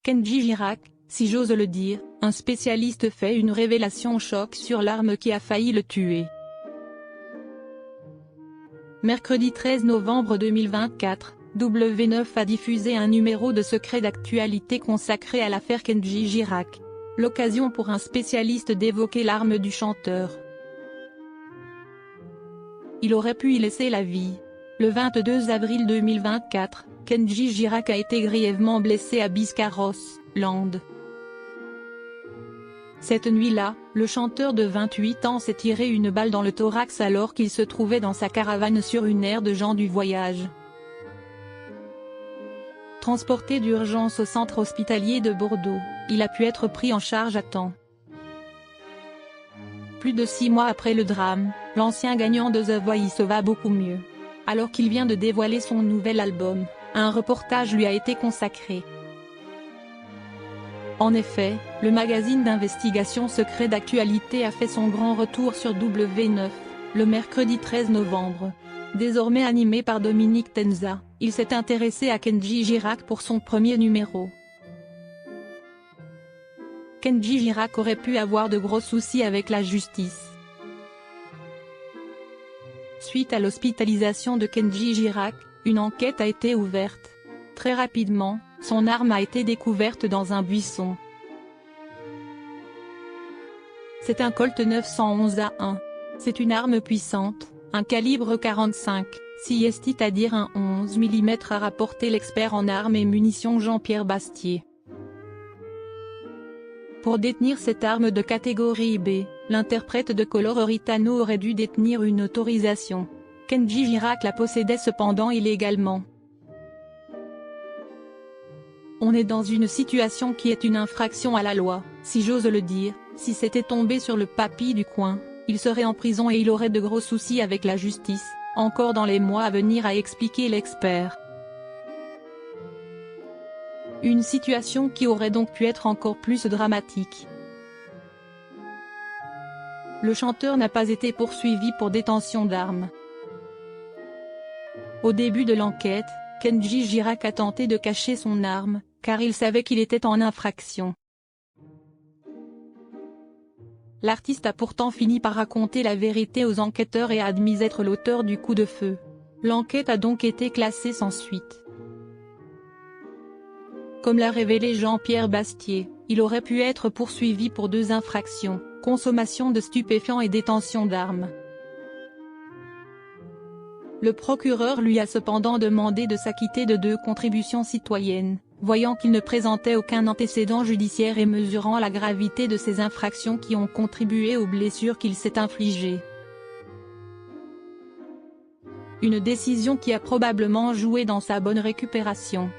Kenji Girac, si j'ose le dire, un spécialiste fait une révélation choc sur l'arme qui a failli le tuer. Mercredi 13 novembre 2024, W9 a diffusé un numéro de Secret d'actualité consacré à l'affaire Kenji Girac. L'occasion pour un spécialiste d'évoquer l'arme du chanteur. Il aurait pu y laisser la vie. Le 22 avril 2024, Kenji Girac a été grièvement blessé à Biscarrosse, Land. Cette nuit-là, le chanteur de 28 ans s'est tiré une balle dans le thorax alors qu'il se trouvait dans sa caravane sur une aire de gens du voyage. Transporté d'urgence au centre hospitalier de Bordeaux, il a pu être pris en charge à temps. Plus de 6 mois après le drame, l'ancien gagnant de The Voice va beaucoup mieux. Alors qu'il vient de dévoiler son nouvel album, un reportage lui a été consacré. En effet, le magazine d'investigation Secret d'actualité a fait son grand retour sur W9, le mercredi 13 novembre. Désormais animé par Dominique Tenza, il s'est intéressé à Kenji Girac pour son premier numéro. Kenji Girac aurait pu avoir de gros soucis avec la justice. Suite à l'hospitalisation de Kenji Girac, une enquête a été ouverte. Très rapidement, son arme a été découverte dans un buisson. C'est un Colt 911A1. C'est une arme puissante, un calibre 45, c'est-à-dire un 11 mm, a rapporté l'expert en armes et munitions Jean-Pierre Bastier. Pour détenir cette arme de catégorie B, l'interprète de Coloretano aurait dû détenir une autorisation. Kenji Girac la possédait cependant illégalement. On est dans une situation qui est une infraction à la loi, si j'ose le dire. Si c'était tombé sur le papy du coin, il serait en prison et il aurait de gros soucis avec la justice, encore dans les mois à venir, a expliqué l'expert. Une situation qui aurait donc pu être encore plus dramatique. Le chanteur n'a pas été poursuivi pour détention d'armes. Au début de l'enquête, Kenji Girac a tenté de cacher son arme, car il savait qu'il était en infraction. L'artiste a pourtant fini par raconter la vérité aux enquêteurs et a admis être l'auteur du coup de feu. L'enquête a donc été classée sans suite. Comme l'a révélé Jean-Pierre Bastier, il aurait pu être poursuivi pour 2 infractions, consommation de stupéfiants et détention d'armes. Le procureur lui a cependant demandé de s'acquitter de 2 contributions citoyennes, voyant qu'il ne présentait aucun antécédent judiciaire et mesurant la gravité de ces infractions qui ont contribué aux blessures qu'il s'est infligées. Une décision qui a probablement joué dans sa bonne récupération.